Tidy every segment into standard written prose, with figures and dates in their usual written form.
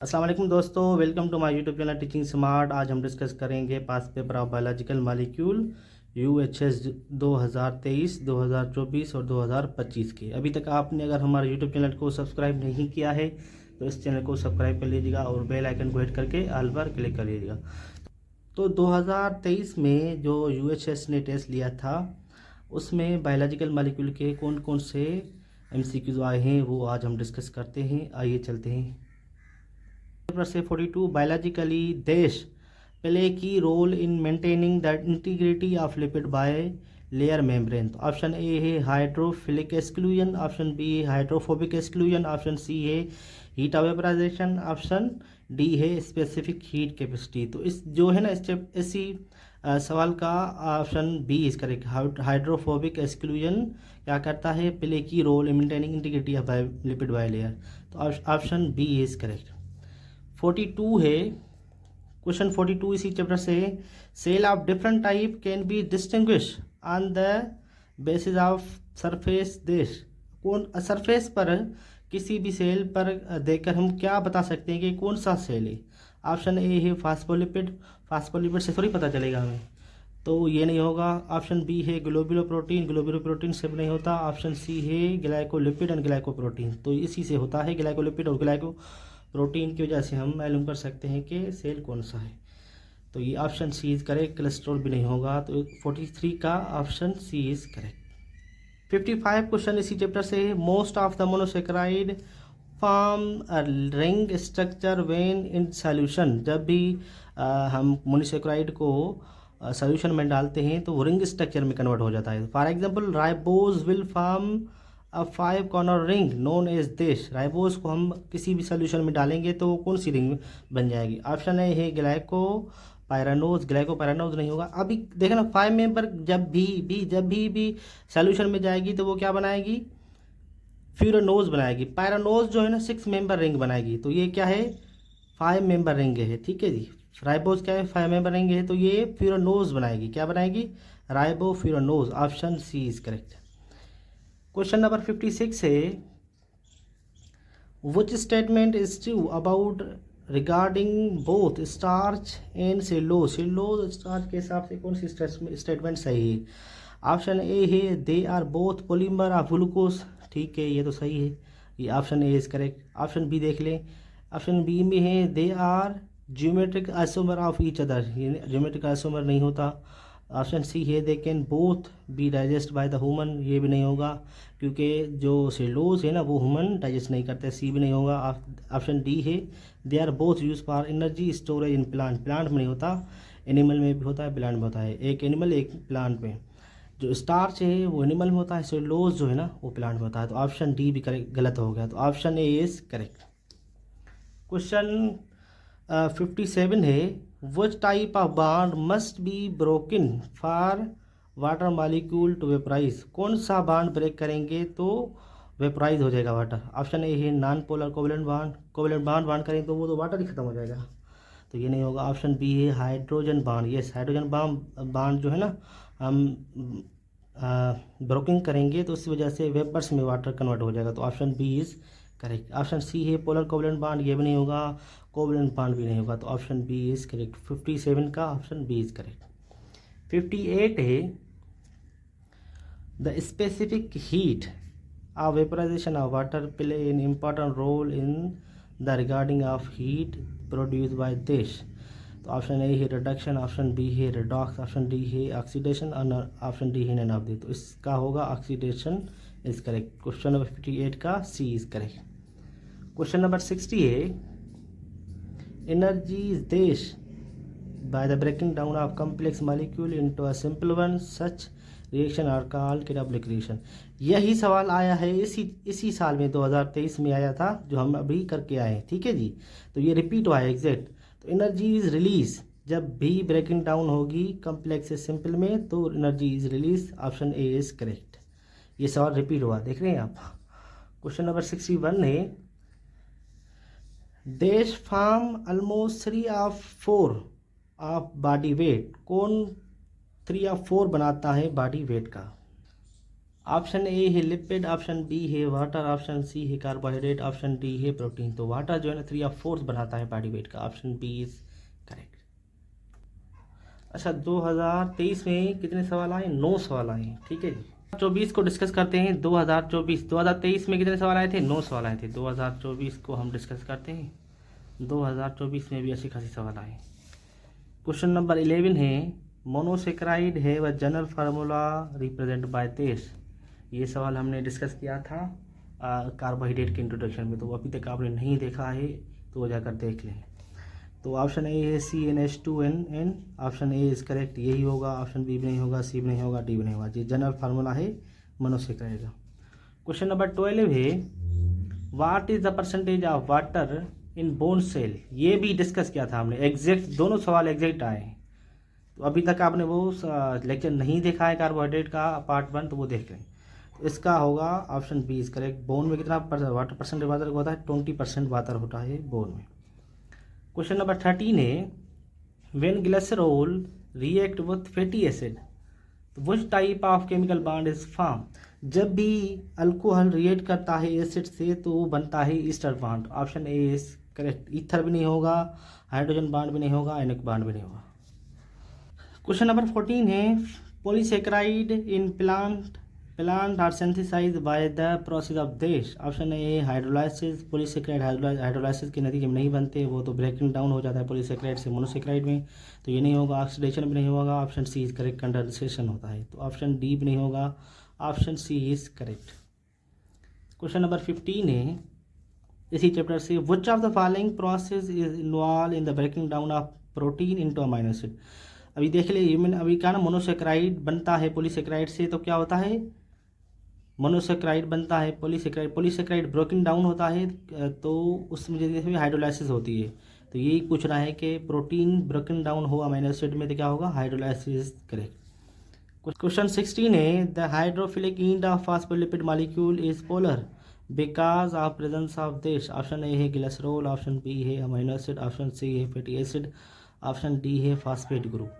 अस्सलाम वालेकुम दोस्तों, welcome to my YouTube channel teaching smart. आज हम डिस्कस करेंगे past paper of biological molecule UHS 2023, 2024 और 2025 के। अभी तक आपने अगर हमारे यूट्यूब चैनल को सब्सक्राइब नहीं किया है तो इस चैनल को सब्सक्राइब कर लीजिएगा और बेल आइकन को हिट करके ऑल पर क्लिक कर लीजिएगा। तो 2023 में जो यूएचएस ने टेस्ट लिया था उसमें बायोलॉजिकल मॉलिक्यूल के कौन कौन से एमसीक्यूज आए हैं वो आज हम डिस्कस करते हैं। आइए चलते हैं। से 42 biologically these play key role in maintaining the integrity of lipid bilayer membrane. तो ऑप्शन ए है हाइड्रोफिलिक एक्सक्लूजन, ऑप्शन बी है हाइड्रोफोबिक एक्सक्लूजन, ऑप्शन सी है heat of vaporisation, option D है स्पेसिफिक हीट कैपेसिटी। तो इस जो है ना इसी सवाल का option B is correct. Hydrophobic exclusion क्या करता है? Play key role in maintaining integrity of lipid bilayer. तो ऑप्शन बी इज करेक्ट। 42 है क्वेश्चन 42 इसी चैप्टर से। Cell of different type can be distinguish on the basis of surface these. कौन surface पर किसी भी सेल पर देखकर हम क्या बता सकते हैं कि कौन सा सेल है? ऑप्शन ए है फास्फोलिपिड। फास्फोलिपिड से थोड़ी पता चलेगा हमें, तो ये नहीं होगा। ऑप्शन बी है ग्लोबुलो प्रोटीन, ग्लोबुलो प्रोटीन से भी नहीं होता। ऑप्शन सी है ग्लाइकोलिपिड एंड ग्लाइकोप्रोटीन, तो इसी से होता है ग्लाइकोलिपिड और ग्लाइको प्रोटीन की वजह से हम मालूम कर सकते हैं कि सेल कौन सा है। तो ये option C is correct. Cholesterol भी नहीं होगा, तो 43 का option C is correct. 55 question इसी चैप्टर से है। Most of the monosaccharide form ring structure when in solution. जब भी हम मोनोसेक्राइड को सॉल्यूशन में डालते हैं तो वो रिंग स्ट्रक्चर में कन्वर्ट हो जाता है। For example ribose will form a 5 corner ring known as this. Ribose को हम किसी भी सॉल्यूशन में डालेंगे तो कौन सी रिंग बन जाएगी? ऑप्शन ए है ग्लाइको पायरानोज। ग्लाइको पायरानोज नहीं होगा। अभी देखो ना 5 मेंबर जब भी सॉल्यूशन में जाएगी तो वो क्या बनाएगी? फ्यूरानोज बनाएगी। पायरानोज जो है ना 6 मेंबर रिंग बनाएगी, तो ये क्या है? 5 मेंबर रिंग है। ठीक है जी। राइबोज क्या है? 5 मेंबर रिंग है, तो ये फ्यूरानोज बनाएगी। क्या बनाएगी? Ribofuranose. Option C is correct. Question number 56 है। Which statement is true about regarding both starch and cellulose. Cellulose starch के हिसाब से कौन सी स्टेटमेंट सही है? ऑप्शन ए है they are both polymer of glucose. ठीक है, ये तो सही है, ये option A is correct. Option B देख लें। ऑप्शन बी में है they are geometric isomer of each other. ये ज्योमेट्रिक आइसोमर नहीं होता। ऑप्शन सी है they can both be digest by the human. ये भी नहीं होगा क्योंकि जो सेलुलोज है ना वो ह्यूमन डाइजेस्ट नहीं करते। सी भी नहीं होगा। ऑप्शन डी है they are both use for energy storage in plant. Plant में नहीं होता, एनिमल में भी होता है, प्लांट में होता है। एक एनिमल एक प्लांट में। जो स्टार्च है वो एनिमल में होता है, सेलुलोज जो है ना वो प्लांट में होता है। तो ऑप्शन डी भी करेक्ट गलत हो गया, तो option A is correct. Question 57 है। Which type of bond must be broken for water molecule to vaporize. कौन सा बॉन्ड ब्रेक करेंगे तो वेपराइज हो जाएगा वाटर? ऑप्शन ए है non polar covalent bond. Covalent bond करेंगे तो वो तो वाटर ही खत्म हो जाएगा, तो ये नहीं होगा। ऑप्शन बी है hydrogen bond. Yes, hydrogen bond जो है ना हम ब्रोकिंग करेंगे तो उस वजह से वेपर्स में वाटर कन्वर्ट हो जाएगा, तो option B is correct. Option C है पोलर कोवलेंट बॉन्ड, ये भी नहीं होगा। कोवलेंट बॉन्ड भी नहीं होगा, तो ऑप्शन बी इज करेक्ट। 57 का ऑप्शन बी इज करेक्ट। 58 है the specific heat of vaporization of water play an important role in the regarding of heat produce by this. तो ऑप्शन ए है reduction, option B है redox, option D है oxidation और option D है none of the. तो इसका होगा oxidation is correct. Question number 58 का C is correct. Question number 60 है। Energy is this by the breaking down of complex molecule into a simple one, such reaction are called catabolic reaction। यही सवाल आया है इसी साल में 2023 में आया था जो हम अभी करके आए हैं। ठीक है जी, तो ये रिपीट हुआ है एग्जैक्ट। तो एनर्जी इज रिलीज जब भी ब्रेकिंग डाउन होगी कम्प्लेक्स से सिंपल में तो energy is release. Option A is correct. ये सवाल रिपीट हुआ, देख रहे हैं आप। क्वेश्चन नंबर 61 है। This form almost 3 of 4 of body weight. कौन 3 या 4 बनाता है बॉडी वेट का? ऑप्शन ए है लिपिड, ऑप्शन बी है वाटर, ऑप्शन सी है कार्बोहाइड्रेट, ऑप्शन डी है प्रोटीन। तो वाटर जो है ना 3/4 बनाता है बॉडी वेट का। Option B is correct. अच्छा, 2023 में कितने सवाल आए? 9 सवाल आए, ठीक है जी। 24 को डिस्कस करते हैं। 2023 में कितने सवाल आए थे? 9 सवाल आए थे। 2024 को हम डिस्कस करते हैं। 2024 में भी अच्छी खासी सवाल आए। क्वेश्चन नंबर 11 है, मोनोसेक्राइड है व general formula represent by this. ये सवाल हमने डिस्कस किया था कार्बोहाइड्रेट के इंट्रोडक्शन में, तो अभी तक आपने नहीं देखा है तो वो जाकर देख लें। तो ऑप्शन ए है CnH2n, option A is correct, यही होगा। ऑप्शन बी भी नहीं होगा, सी भी नहीं होगा, डी भी नहीं होगा। जी जनरल फार्मूला है मोनोसेक्राइड का। क्वेश्चन नंबर 12 है, what is the percentage of water in bone cell. ये भी डिस्कस किया था हमने, एग्जैक्ट दोनों सवाल एग्जैक्ट आए हैं। तो अभी तक आपने वो लेक्चर नहीं देखा है कार्बोहाइड्रेट का पार्ट 1, तो वो देख लें। तो इसका होगा option B is correct. Bone में कितना वाटर परसेंटेज वाटर होता है? 20% वाटर होता है बोन में। क्वेश्चन नंबर 13 है, when glycerol react with fatty acid which type of chemical bond is form. जब भी अल्कोहल रिएक्ट करता है एसिड से तो वो बनता है ester bond. Option A is correct. Ether भी नहीं होगा, हाइड्रोजन बॉन्ड भी नहीं होगा, आयनिक बॉन्ड भी नहीं होगा। क्वेश्चन नंबर 14 है, polysaccharide in plant are synthesize by the process of this. Option A hydrolysis. Polysaccharide hydrolysis के नतीजे में नहीं बनते, वो तो ब्रेकिंग डाउन हो जाता है पॉलीसेक्राइड से मोनोसेक्राइड में, तो ये नहीं होगा। ऑक्सीडेशन भी नहीं होगा। Option C is correct, condensation होता है, तो ऑप्शन डी भी नहीं होगा। Option C is correct. Question number 15 है, इसी चैप्टर से, which of the following process is involve in the breaking down of protein into amino acid. अभी देख ले, ह्यूमन अभी क्या ना मोनोसेक्राइड बनता है पॉलीसेक्राइड से, तो क्या होता है? मोनोसेक्राइड बनता है पॉलीसेक्राइड, पॉलीसेक्राइड ब्रोकिंग डाउन होता है, तो उसमें जैसे हाइड्रोलाइसिस होती है। तो यही पूछ रहा है कि प्रोटीन ब्रोकन डाउन हो अमीनो एसिड में तो क्या होगा? Hydrolysis correct. क्वेश्चन 16 है, the hydrophilic end of phospholipid molecule is polar because of presence of this. Option A है ग्लिसरॉल, ऑप्शन बी है अमीनो एसिड, ऑप्शन सी है फैटी एसिड, ऑप्शन डी है phosphate group.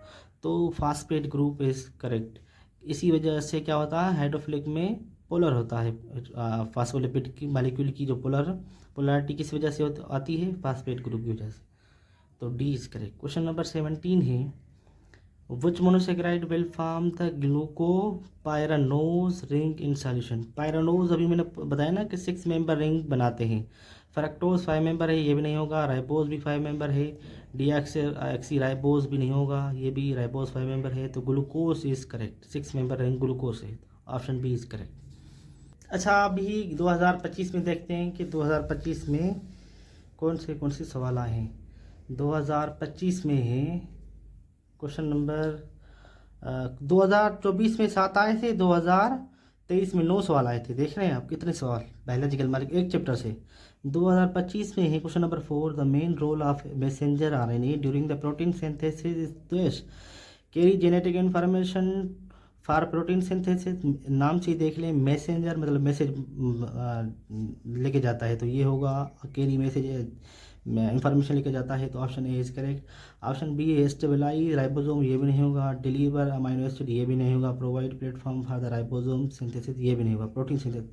तो phosphate group is correct. इसी वजह से क्या होता है, हाइड्रोफिलिक में पोलर होता है फास्फोलिपिड की मॉलिक्यूल की जो पोलरिटी किस वजह से आती है? फास्फेट ग्रुप की वजह से। तो D is correct. Question number 17 है, which monosaccharide will form the glucopyranose ring in solution. Pyranose अभी मैंने बताया ना कि 6 मेंबर रिंग बनाते हैं। फ्रक्टोज 5 मेंबर है, ये भी नहीं होगा। राइबोज भी 5 मेंबर है। डीऑक्सी राइबोज भी नहीं होगा, ये भी राइबोज 5 मेंबर है। तो glucose is correct, 6 member ring glucose है, ऑप्शन बी इज करेक्ट। अच्छा, अभी 2025 में देखते हैं कि 2025 में कौन से सवाल आए हैं। 2025 में है क्वेश्चन नंबर 2024 में 7 आए थे, 2023 में 9 सवाल आए थे। देख रहे हैं आप कितने सवाल बायोलॉजिकल मालिक एक चैप्टर से। 2025 में है question number 4, the main role of messenger RNA during the protein synthesis is this, carry genetic information for protein synthesis. नाम से ही देख लें, मैसेंजर मतलब मैसेज लेके जाता है, तो ये होगा कैरी मैसेज इंफॉर्मेशन लेके जाता है, तो option A is correct. Option B है स्टेबलाइज राइबोसोम, ये भी नहीं होगा। डिलीवर अमीनो एसिड, ये भी नहीं होगा। Provide platform for the ribosome synthesis, ये भी नहीं होगा। प्रोटीन सिंथेसिस,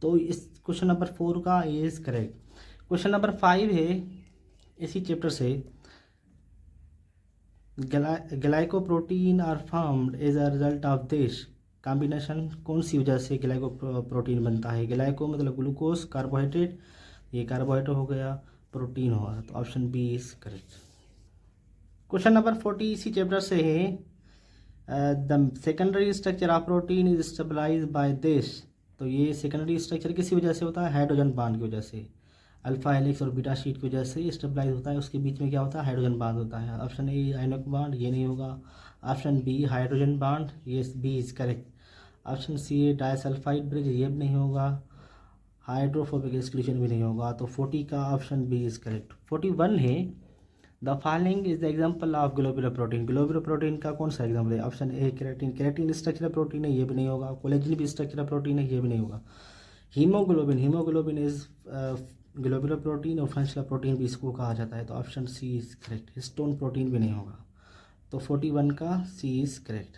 तो इस क्वेश्चन नंबर 4 का इज करेक्ट। क्वेश्चन नंबर 5 है इसी चैप्टर से, glycoprotein are formed as a result of this combination. कौन सी वजह से ग्लाइकोप्रोटीन बनता है? ग्लाइको मतलब ग्लूकोज, कार्बोहाइड्रेट, ये कार्बोहाइड्रेट हो गया, प्रोटीन होगा, तो option B is correct. Question number 40 इसी चैप्टर से है, the secondary structure of protein is stabilize by this. तो ये सेकेंडरी स्ट्रक्चर किसी वजह से होता है? हाइड्रोजन बांड की वजह से, अल्फा हेलिक्स और बीटा शीट की वजह से स्टेबलाइज होता है। उसके बीच में क्या होता है? हाइड्रोजन बांड होता है। ऑप्शन ए आयनिक बांड, ये नहीं होगा। ऑप्शन बी हाइड्रोजन बांड, ये B is correct. Option C disulphide bridge, ये भी नहीं होगा। हाइड्रोफोबिक एक्सक्लूजन भी नहीं होगा, तो 40 का ऑप्शन बी इज करेक्ट। 41 है, the following is the example of globular protein. Globular protein का कौन सा एग्जाम्पल है? ऑप्शन ए केराटिन, केराटिन स्ट्रक्चरल प्रोटीन है, ये भी नहीं होगा। कोलेजन भी स्ट्रक्चरल प्रोटीन है, ये भी नहीं होगा। Haemoglobin, haemoglobin is globular protein और फंक्शनल प्रोटीन भी इसको कहा जाता है, तो option C is correct. Histone protein भी नहीं होगा, तो 41 का सी इज करेक्ट।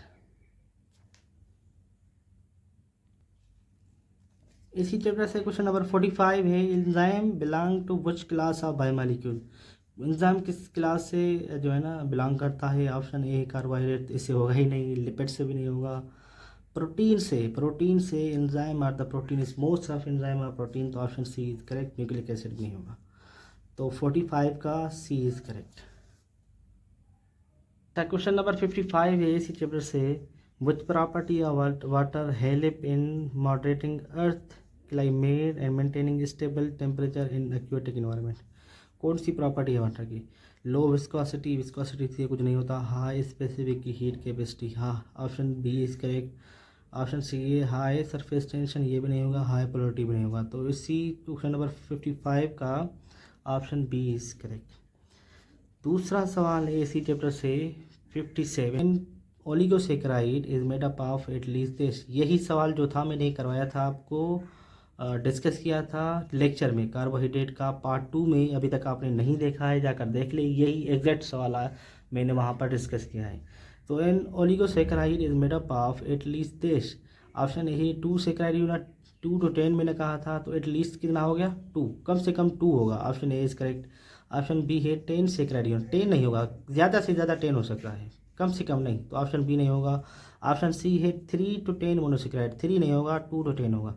इसी चैप्टर से क्वेश्चन नंबर 45 है, enzyme belong to which class of biomolecule. Enzyme किस क्लास से जो है ना बिलोंग करता है? ऑप्शन ए कार्बोहाइड्रेट, इससे होगा ही नहीं, लिपिड से भी नहीं होगा, प्रोटीन से enzyme are the protein is most of enzyme are protein, तो option C is correct, nucleic acid भी नहीं होगा, तो 45 का C is correct. Question number 55 है इसी चैप्टर से, which property of water help in moderating earth climate and maintaining stable temperature in aquatic environment. कौन सी प्रॉपर्टी है वाटर की? लो विस्कोसिटी, विस्कोसिटी से कुछ नहीं होता, हाई स्पेसिफिक हीट कैपेसिटी, हाँ option B is correct. Option C है हाई सरफेस टेंशन, ये भी नहीं होगा, हाई पोलरिटी भी नहीं होगा, तो इसी क्वेश्चन नंबर 55 का ऑप्शन बी इज करेक्ट। दूसरा सवाल है इसी चैप्टर से 57, oligosaccharide is made up of at least this. यही सवाल जो था मैंने करवाया था आपको, डिस्कस किया था लेक्चर में, कार्बोहाइड्रेट का पार्ट 2 में, अभी तक आपने नहीं देखा है जाकर देख ले, यही एग्जैक्ट सवाल है मैंने वहाँ पर डिस्कस किया है। तो an oligosaccharide is made up of at least this, option A 2 saccharide unit, 2 to 10 मैंने कहा था, तो एटलीस्ट कितना हो गया 2, कम से कम 2 होगा, option A is correct. Option B है 10 सेकेराइड यूनिट, 10 नहीं होगा, ज़्यादा से ज़्यादा 10 हो सकता है, कम से कम नहीं, तो ऑप्शन बी नहीं होगा। ऑप्शन सी है 3 to 10 मोनोसेकेराइड, 3 नहीं होगा, 2 to 10 होगा,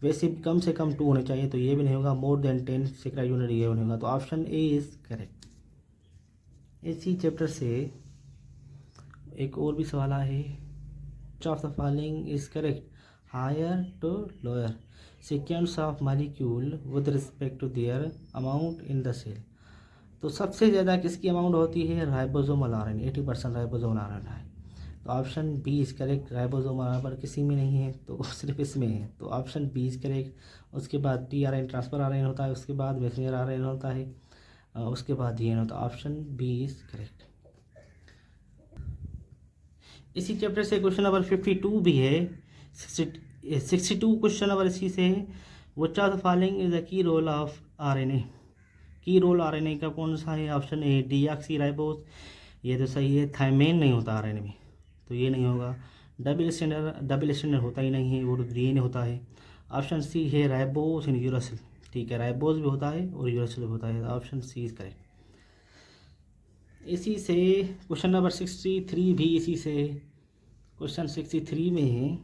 वैसे कम से कम 2 होने चाहिए, तो ये भी नहीं होगा, मोर देन 10 सेकेराइड यूनिट ये नहीं होगा, तो ऑप्शन ए इज करेक्ट। इसी चैप्टर से एक और भी सवाल है, which of the following is correct, higher to lower sequence of molecule with respect to their amount in the cell। तो सबसे ज़्यादा किसकी अमाउंट होती है? राइबोसोमल आरएनए, 80% राइबोसोमल आरएनए है, तो option B is correct. Ribosomal RNA किसी में नहीं है, तो सिर्फ इसमें है, तो ऑप्शन बी इज करेक्ट। उसके बाद टी आरएनए ट्रांसफर आरएनए होता है, उसके बाद मैसेंजर आरएनए होता है, उसके बाद डीएनए होता है, ऑप्शन बी इज करेक्ट। इसी चैप्टर से क्वेश्चन नंबर 52 भी है, 62 क्वेश्चन नंबर इसी से है, which of the following is the key role of RNA. Key role RNA का कौन सा है? ऑप्शन ए डीऑक्सीराइबोज, ये तो सही है, थायमिन नहीं होता आरएनए में, तो ये नहीं होगा। डबल स्टैंडर्ड होता ही नहीं है, वो डीएनए होता है। ऑप्शन सी है राइबोज इन यूरासिल, ठीक है, राइबोज भी होता है और यूरासिल भी होता है, ऑप्शन सी इज करेक्ट। इसी से क्वेश्चन नंबर 63 भी इसी से, क्वेश्चन 63 में है,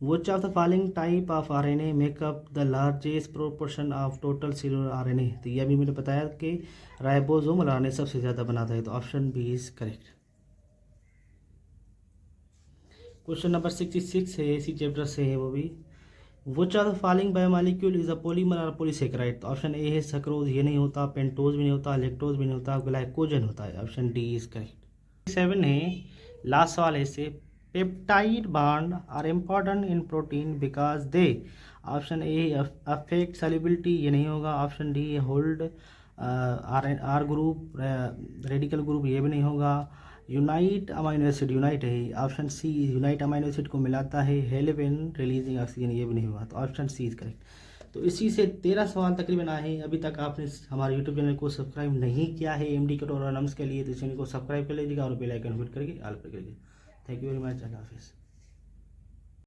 which of the following type of RNA makeup the largest proportion of total cellular RNA. तो यह भी मैंने बताया कि राइबोसोमल आरएनए सबसे ज़्यादा बनाता है, तो option B is correct. Question number 66 है इसी चैप्टर से है वो भी, which of the following biomolecule is a polymer और पॉलीसेकेराइड। तो ऑप्शन ए है सक्रोज, ये नहीं होता, पेंटोज भी नहीं होता, लैक्टोज भी नहीं होता, ग्लाइकोजन होता है, ऑप्शन डी इज करेक्ट। 7 है, लास्ट सवाल है इससे, peptide bond are important in protein because they, option A affect solubility, ये नहीं होगा, option D hold R group radical group, ये भी नहीं होगा, यूनाइट अमाइनो एसिड, यूनाइट है, option C unite amino acid को मिलाता है, हेल्प इन रिलीजिंग ऑक्सीजन, ये भी नहीं हुआ, तो ऑप्शन सी इज करेक्ट। तो इसी से 13 सवाल तकरीबन आए हैं। अभी तक आपने हमारे यूट्यूब चैनल को सब्सक्राइब नहीं किया है एमडी के और नम्स के लिए, तो चैनल को सब्सक्राइब कर लीजिएगा और बेल आइकन हिट करके ऑल पर कर लीजिए। थैंक यू वेरी मच, अल्लाह हाफिज़।